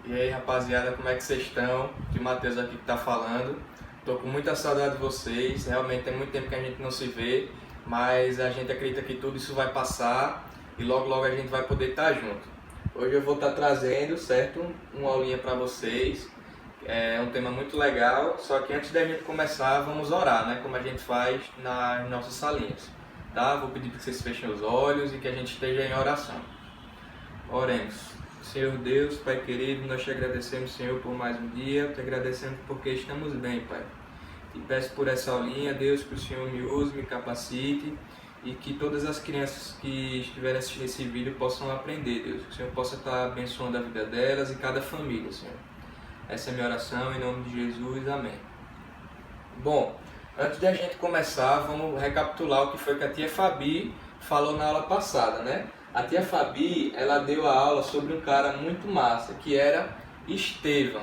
E aí, rapaziada, como é que vocês estão? Que Matheus aqui que tá falando. Tô com muita saudade de vocês, realmente tem muito tempo que a gente não se vê, mas a gente acredita que tudo isso vai passar e logo logo a gente vai poder estar junto. Hoje eu vou estar trazendo, certo, uma aulinha para vocês. É um tema muito legal, só que antes da gente começar, vamos orar, né? Como a gente faz nas nossas salinhas, tá? Vou pedir para que vocês fechem os olhos e que a gente esteja em oração. Oremos. Senhor Deus, Pai querido, nós te agradecemos, Senhor, por mais um dia, te agradecemos porque estamos bem, Pai. Te peço por essa aulinha, Deus, que o Senhor me use, me capacite e que todas as crianças que estiverem assistindo esse vídeo possam aprender, Deus. Que o Senhor possa estar abençoando a vida delas e cada família, Senhor. Essa é a minha oração, em nome de Jesus, amém. Bom, antes de a gente começar, vamos recapitular o que foi que a tia Fabi falou na aula passada, né? A tia Fabi, ela deu a aula sobre um cara muito massa, que era Estevão.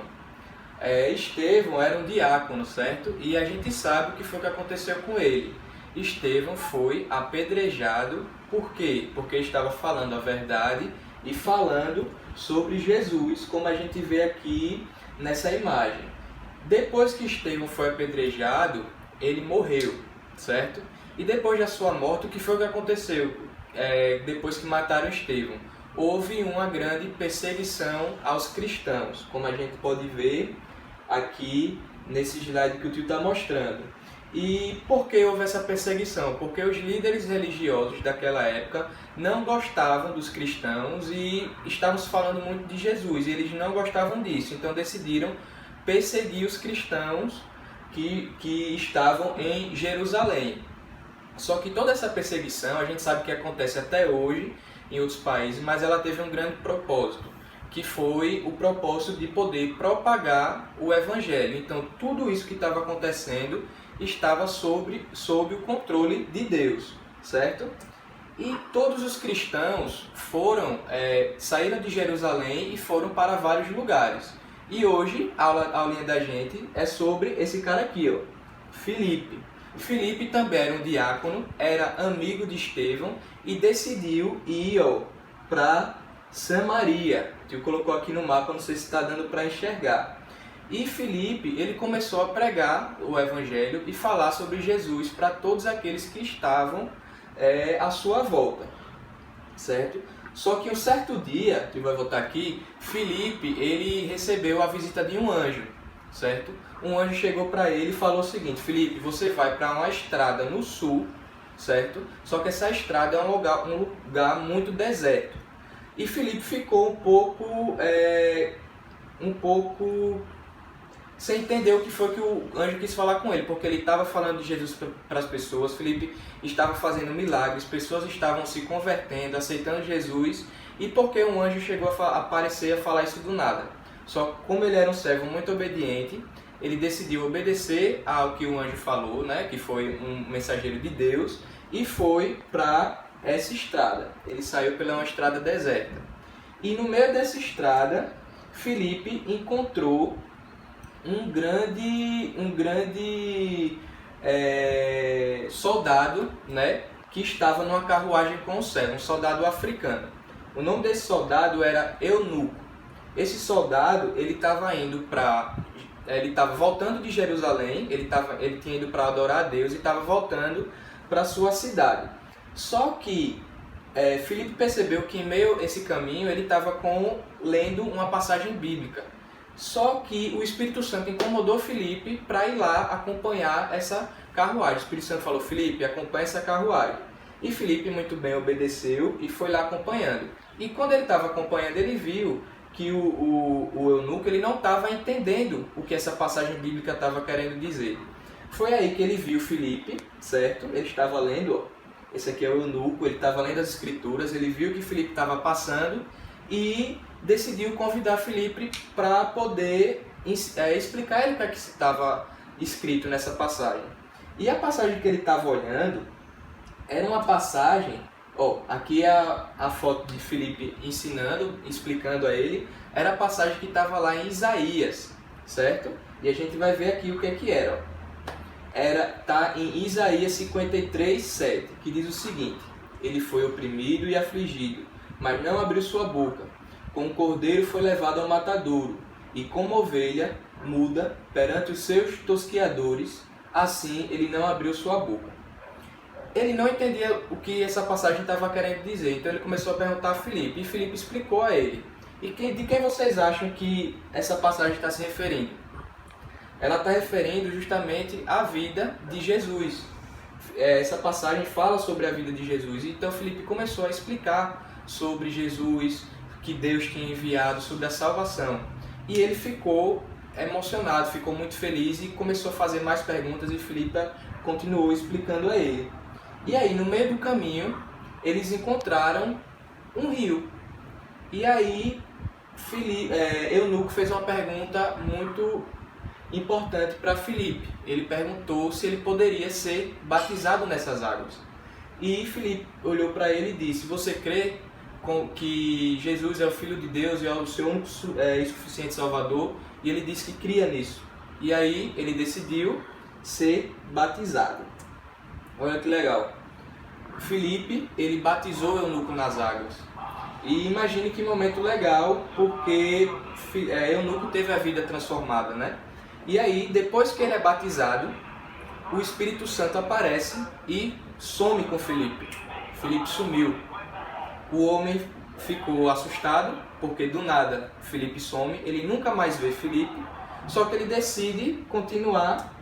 Estevão era um diácono, certo? E a gente sabe o que foi que aconteceu com ele. Estevão foi apedrejado, por quê? Porque estava falando a verdade e falando sobre Jesus, como a gente vê aqui nessa imagem. Depois que Estevão foi apedrejado, ele morreu, certo? E depois da sua morte, o que foi que aconteceu? Depois que mataram Estevão, houve uma grande perseguição aos cristãos, como a gente pode ver aqui nesse slide que o tio está mostrando. E por que houve essa perseguição? Porque os líderes religiosos daquela época não gostavam dos cristãos e estávamos falando muito de Jesus, e eles não gostavam disso, então decidiram perseguir os cristãos que estavam em Jerusalém. Só que toda essa perseguição, a gente sabe que acontece até hoje em outros países, mas ela teve um grande propósito, que foi o propósito de poder propagar o Evangelho. Então, tudo isso que estava acontecendo estava sob o controle de Deus, certo? E todos os cristãos saíram de Jerusalém e foram para vários lugares. E hoje, a aulinha da gente é sobre esse cara aqui, ó, Filipe. Filipe também era um diácono, era amigo de Estevão e decidiu ir para Samaria. O tio colocou aqui no mapa, não sei se está dando para enxergar. E Filipe, ele começou a pregar o Evangelho e falar sobre Jesus para todos aqueles que estavam à sua volta, certo? Só que um certo dia, que vai voltar aqui, Filipe, ele recebeu a visita de um anjo, certo? Um anjo chegou para ele e falou o seguinte: Filipe, você vai para uma estrada no sul, certo? Só que essa estrada é um lugar muito deserto. E Filipe ficou um pouco sem entender o que foi que o anjo quis falar com ele, porque ele estava falando de Jesus para as pessoas, Filipe estava fazendo milagres, pessoas estavam se convertendo, aceitando Jesus, e porque um anjo chegou a aparecer a falar isso do nada. Só que como ele era um servo muito obediente, ele decidiu obedecer ao que o anjo falou, né, que foi um mensageiro de Deus, e foi para essa estrada. Ele saiu pela uma estrada deserta. E no meio dessa estrada, Filipe encontrou um grande soldado, né, que estava numa carruagem com o servo, um soldado africano. O nome desse soldado era Eunuco. Esse soldado, ele estava voltando de Jerusalém, ele tinha ido para adorar a Deus e estava voltando para sua cidade. Só que Filipe percebeu que em meio a esse caminho ele estava lendo uma passagem bíblica. Só que o Espírito Santo incomodou Filipe para ir lá acompanhar essa carruagem. O Espírito Santo falou: Filipe, acompanha essa carruagem. E Filipe muito bem obedeceu e foi lá acompanhando. E quando ele estava acompanhando, ele viu que o eunuco ele não estava entendendo o que essa passagem bíblica estava querendo dizer. Foi aí que ele viu Filipe, certo? Ele estava lendo, esse aqui é o eunuco, ele estava lendo as escrituras, ele viu que Filipe estava passando e decidiu convidar Filipe para poder explicar ele o que estava escrito nessa passagem. E a passagem que ele estava olhando era uma passagem, aqui é a foto de Filipe ensinando, explicando a ele, era a passagem que estava lá em Isaías, certo? E a gente vai ver aqui o que era. Está em Isaías 53:7, que diz o seguinte: ele foi oprimido e afligido, mas não abriu sua boca. como cordeiro foi levado ao matadouro, e como ovelha muda perante os seus tosquiadores, assim ele não abriu sua boca. Ele não entendia o que essa passagem estava querendo dizer, então ele começou a perguntar a Filipe, e Filipe explicou a ele. E de quem vocês acham que essa passagem está se referindo? Ela está referindo justamente à vida de Jesus. Essa passagem fala sobre a vida de Jesus, então Filipe começou a explicar sobre Jesus, que Deus tinha enviado, sobre a salvação. E ele ficou emocionado, ficou muito feliz e começou a fazer mais perguntas e Filipe continuou explicando a ele. E aí, no meio do caminho, eles encontraram um rio. E aí, Eunuco fez uma pergunta muito importante para Filipe. Ele perguntou se ele poderia ser batizado nessas águas. E Filipe olhou para ele e disse: você crê que Jesus é o Filho de Deus e é o seu único e suficiente Salvador? E ele disse que cria nisso. E aí ele decidiu ser batizado. Olha que legal. Filipe, ele batizou Eunuco nas águas. E imagine que momento legal, porque Eunuco teve a vida transformada, né? E aí, depois que ele é batizado, o Espírito Santo aparece e some com Filipe. Filipe sumiu. O homem ficou assustado, porque do nada Filipe some, ele nunca mais vê Filipe, só que ele decide continuar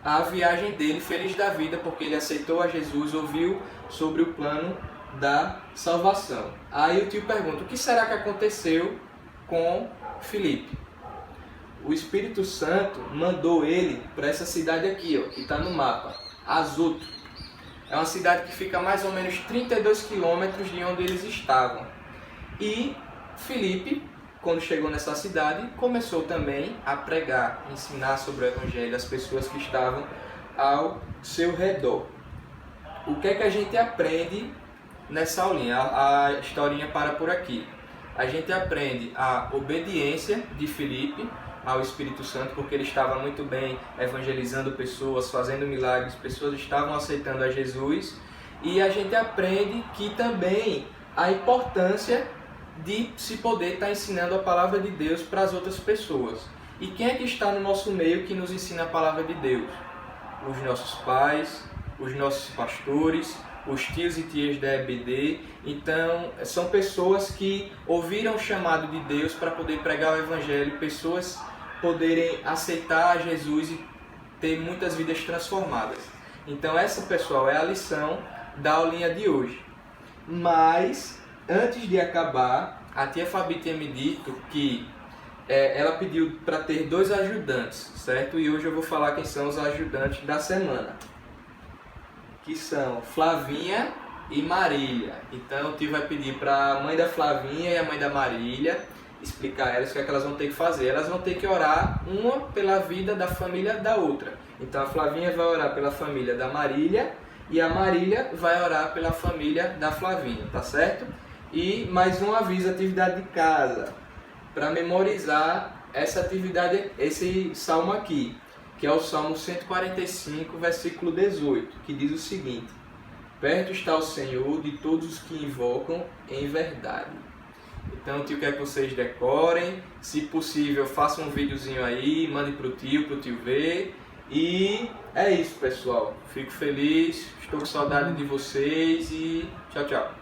a viagem dele feliz da vida, porque ele aceitou a Jesus, ouviu sobre o plano da salvação. Aí o tio pergunta: o que será que aconteceu com Filipe? O Espírito Santo mandou ele para essa cidade aqui, ó, que está no mapa, Azoto. É uma cidade que fica a mais ou menos 32 quilômetros de onde eles estavam. E Filipe, quando chegou nessa cidade, começou também a pregar, ensinar sobre o Evangelho às pessoas que estavam ao seu redor. O que é que a gente aprende nessa aulinha? A historinha para por aqui. A gente aprende a obediência de Filipe ao Espírito Santo, porque ele estava muito bem evangelizando pessoas, fazendo milagres, pessoas estavam aceitando a Jesus. E a gente aprende que também a importância de se poder estar ensinando a palavra de Deus para as outras pessoas. E quem é que está no nosso meio que nos ensina a palavra de Deus? Os nossos pais, os nossos pastores, os tios e tias da EBD. Então, são pessoas que ouviram o chamado de Deus para poder pregar o Evangelho, pessoas poderem aceitar Jesus e ter muitas vidas transformadas. Então essa, pessoal, é a lição da aulinha de hoje. Mas, antes de acabar, a tia Fabi tinha me dito que ela pediu para ter 2 ajudantes, certo? E hoje eu vou falar quem são os ajudantes da semana, que são Flavinha e Marília. Então o tio vai pedir para a mãe da Flavinha e a mãe da Marília explicar a elas o que é que elas vão ter que fazer. Elas vão ter que orar uma pela vida da família da outra. Então a Flavinha vai orar pela família da Marília e a Marília vai orar pela família da Flavinha, tá certo? E mais um aviso, atividade de casa, para memorizar essa atividade, esse salmo aqui, que é o Salmo 145, versículo 18, que diz o seguinte: perto está o Senhor de todos os que invocam em verdade. Então o tio quer que vocês decorem, se possível façam um videozinho aí, mande pro tio ver. E é isso, pessoal. Fico feliz, estou com saudade de vocês e tchau, tchau.